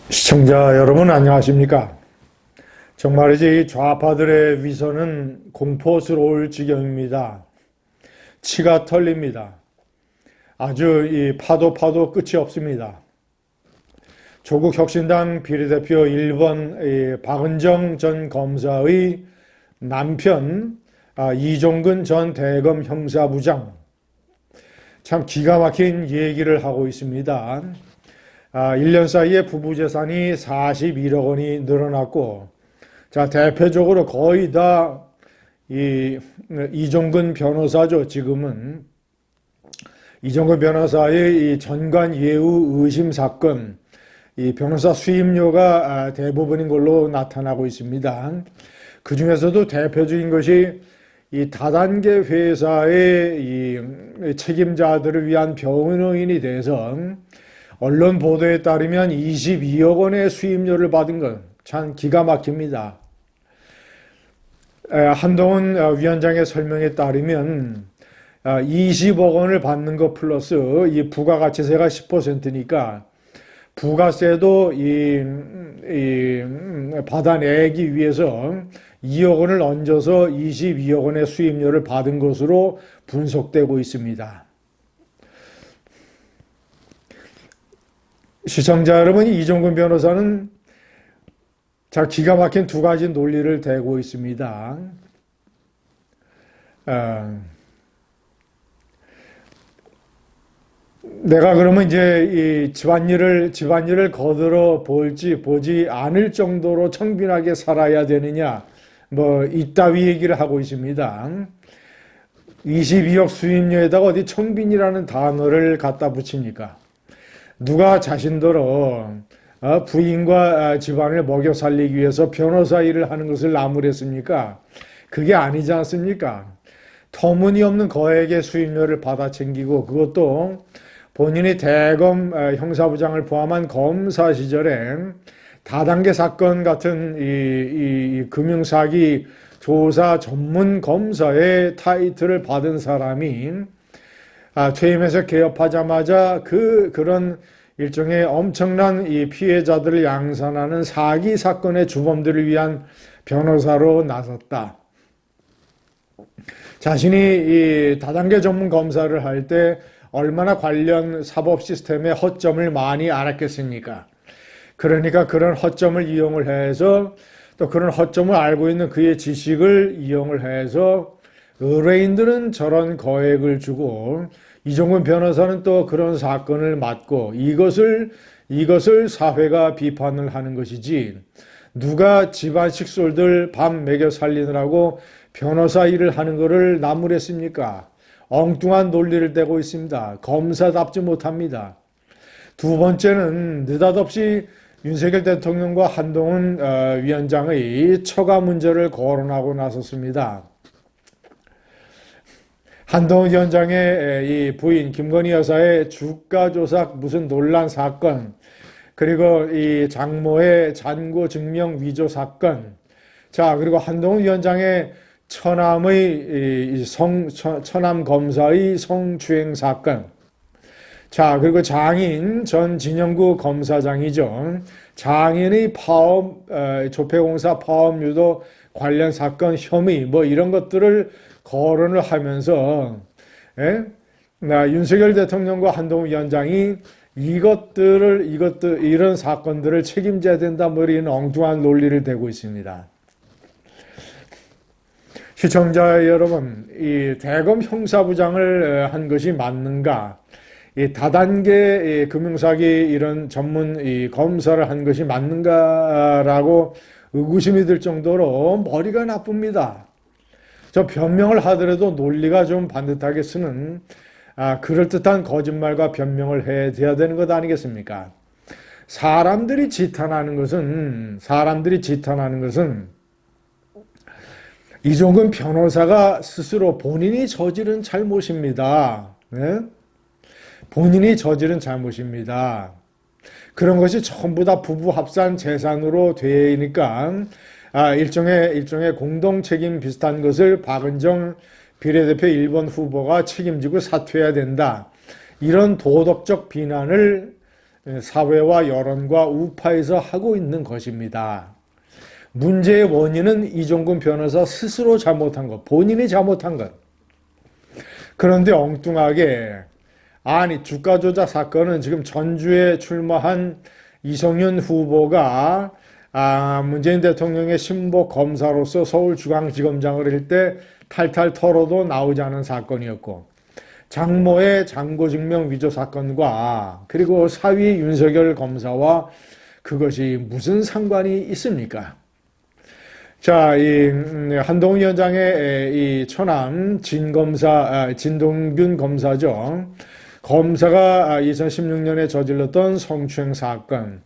시청자 여러분 안녕하십니까? 정말이지 이 좌파들의 위선은 공포스러울 지경입니다. 치가 털립니다. 아주 이 파도 끝이 없습니다. 조국 혁신당 비례대표 1번 박은정 전 검사의 남편 이종근 전 대검 형사부장 참 기가 막힌 얘기를 하고 있습니다. 1년 사이에 부부 재산이 41억 원이 늘어났고, 자, 대표적으로 거의 다 이종근 변호사죠. 지금은 이종근 변호사의 이 전관 예우 의심 사건, 이 변호사 수임료가 대부분인 걸로 나타나고 있습니다. 그 중에서도 대표적인 것이 이 다단계 회사의 이 책임자들을 위한 변호인이 돼서 언론 보도에 따르면 22억 원의 수임료를 받은 건 참 기가 막힙니다. 한동훈 위원장의 설명에 따르면 20억 원을 받는 것 플러스 이 부가가치세가 10%니까 부가세도 받아내기 위해서 2억 원을 얹어서 22억 원의 수임료를 받은 것으로 분석되고 있습니다. 시청자 여러분, 이종근 변호사는 자 기가 막힌 두 가지 논리를 대고 있습니다. 내가 그러면 이제 이 집안일을 거들어 보지 않을 정도로 청빈하게 살아야 되느냐, 뭐 이따위 얘기를 하고 있습니다. 22억 수임료에다가 어디 청빈이라는 단어를 갖다 붙입니까? 누가 자신더러 부인과 집안을 먹여 살리기 위해서 변호사 일을 하는 것을 나무랬습니까? 그게 아니지 않습니까? 터무니없는 거액의 수임료를 받아 챙기고, 그것도 본인이 대검 형사부장을 포함한 검사 시절에 다단계 사건 같은 이 금융사기 조사 전문 검사의 타이틀을 받은 사람이 퇴임해서 개업하자마자 그런 일종의 엄청난 이 피해자들을 양산하는 사기 사건의 주범들을 위한 변호사로 나섰다. 자신이 이 다단계 전문 검사를 할 때 얼마나 관련 사법 시스템의 허점을 많이 알았겠습니까? 그러니까 그런 허점을 이용을 해서, 또 그런 허점을 알고 있는 그의 지식을 이용을 해서 의뢰인들은 저런 거액을 주고 이종근 변호사는 또 그런 사건을 맡고, 이것을 사회가 비판을 하는 것이지, 누가 집안 식솔들 밥 먹여 살리느라고 변호사 일을 하는 것을 나무랬습니까? 엉뚱한 논리를 대고 있습니다. 검사답지 못합니다. 두 번째는 느닷없이 윤석열 대통령과 한동훈 위원장의 처가 문제를 거론하고 나섰습니다. 한동훈 위원장의 이 부인 김건희 여사의 주가 조작 무슨 논란 사건, 그리고 이 장모의 잔고 증명 위조 사건, 자, 그리고 한동훈 위원장의 처남 검사의 성추행 사건, 자, 그리고 장인 전 진영구 검사장이죠. 장인의 조폐공사 파업 유도 관련 사건 혐의, 뭐 이런 것들을 거론을 하면서, 윤석열 대통령과 한동훈 위원장이 이런 사건들을 책임져야 된다, 뭐 이런 엉뚱한 논리를 대고 있습니다. 시청자 여러분, 이 대검 형사부장을 한 것이 맞는가? 이 다단계 금융사기 이런 전문 이 검사를 한 것이 맞는가라고 의구심이 들 정도로 머리가 나쁩니다. 저 변명을 하더라도 논리가 좀 반듯하게 쓰는 그럴듯한 거짓말과 변명을 해야 되는 것 아니겠습니까? 사람들이 지탄하는 것은 이종근 변호사가 스스로 본인이 저지른 잘못입니다. 네? 본인이 저지른 잘못입니다. 그런 것이 전부 다 부부 합산 재산으로 되니까 일종의 공동 책임 비슷한 것을 박은정 비례대표 1번 후보가 책임지고 사퇴해야 된다. 이런 도덕적 비난을 사회와 여론과 우파에서 하고 있는 것입니다. 문제의 원인은 이종근 변호사 스스로 잘못한 것, 본인이 잘못한 것. 그런데 엉뚱하게 아니 주가 조작 사건은 지금 전주에 출마한 이성윤 후보가 문재인 대통령의 신복 검사로서 서울중앙지검장을 할 때 탈탈 털어도 나오지 않은 사건이었고, 장모의 장고증명 위조 사건과 그리고 사위 윤석열 검사와 그것이 무슨 상관이 있습니까? 자, 이 한동훈 위원장의 이 처남 진동균 검사죠. 검사가 2016년에 저질렀던 성추행 사건.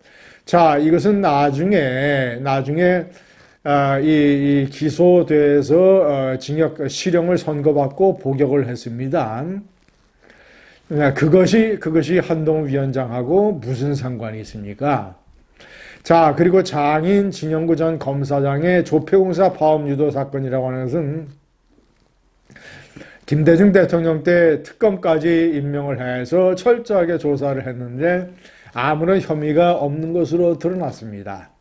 자, 이것은 나중에 이 기소돼서 징역 실형을 선고받고 복역을 했습니다. 그것이 한동훈 위원장하고 무슨 상관이 있습니까? 자, 그리고 장인 진영구 전 검사장의 조폐공사 파업 유도 사건이라고 하는 것은 김대중 대통령 때 특검까지 임명을 해서 철저하게 조사를 했는데 아무런 혐의가 없는 것으로 드러났습니다.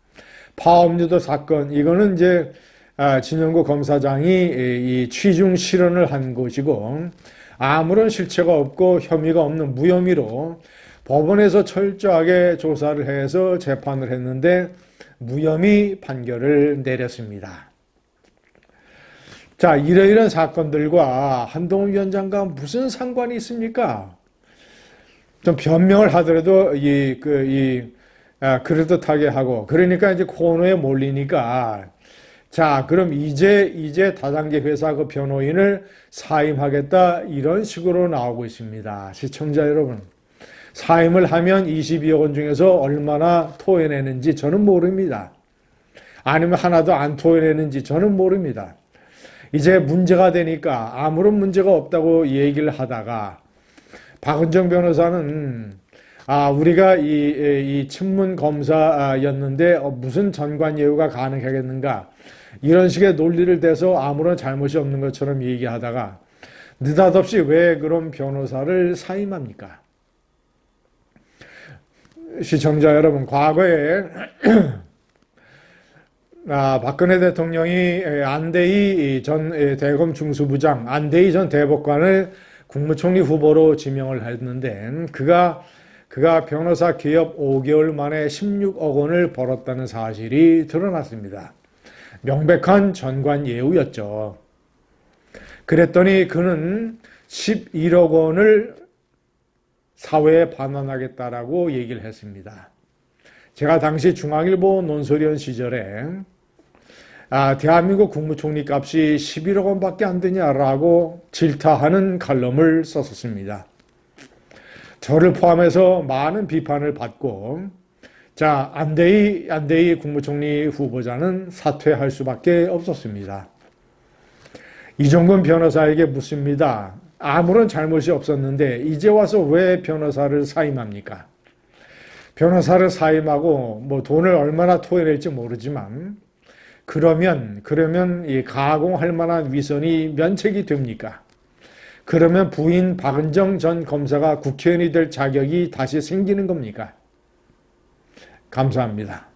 파업유도 사건, 이거는 이제 진영구 검사장이 이 취중 실언을 한 것이고 아무런 실체가 없고 혐의가 없는 무혐의로 법원에서 철저하게 조사를 해서 재판을 했는데 무혐의 판결을 내렸습니다. 자, 이러이러한 사건들과 한동훈 위원장과 무슨 상관이 있습니까? 좀 변명을 하더라도 그럴듯하게 하고, 그러니까 이제 코너에 몰리니까, 자, 그럼 이제 다단계 회사 그 변호인을 사임하겠다, 이런 식으로 나오고 있습니다. 시청자 여러분, 사임을 하면 22억 원 중에서 얼마나 토해내는지 저는 모릅니다. 아니면 하나도 안 토해내는지 저는 모릅니다. 이제 문제가 되니까 아무런 문제가 없다고 얘기를 하다가 박은정 변호사는 우리가 이 친문 검사였는데 무슨 전관 예우가 가능하겠는가, 이런 식의 논리를 대서 아무런 잘못이 없는 것처럼 얘기하다가 느닷없이 왜 그런 변호사를 사임합니까? 시청자 여러분, 과거에 박근혜 대통령이 안대희 전 대검 중수부장, 안대희 전 대법관을 국무총리 후보로 지명을 했는데 그가 변호사 개업 5개월 만에 16억 원을 벌었다는 사실이 드러났습니다. 명백한 전관 예우였죠. 그랬더니 그는 11억 원을 사회에 반환하겠다라고 얘기를 했습니다. 제가 당시 중앙일보 논설위원 시절에 대한민국 국무총리 값이 11억 원밖에 안 되냐라고 질타하는 칼럼을 썼었습니다. 저를 포함해서 많은 비판을 받고, 자, 안대희 국무총리 후보자는 사퇴할 수밖에 없었습니다. 이종근 변호사에게 묻습니다. 아무런 잘못이 없었는데 이제 와서 왜 변호사를 사임합니까? 변호사를 사임하고 뭐 돈을 얼마나 토해낼지 모르지만 그러면 이 가공할 만한 위선이 면책이 됩니까? 그러면 부인 박은정 전 검사가 국회의원이 될 자격이 다시 생기는 겁니까? 감사합니다.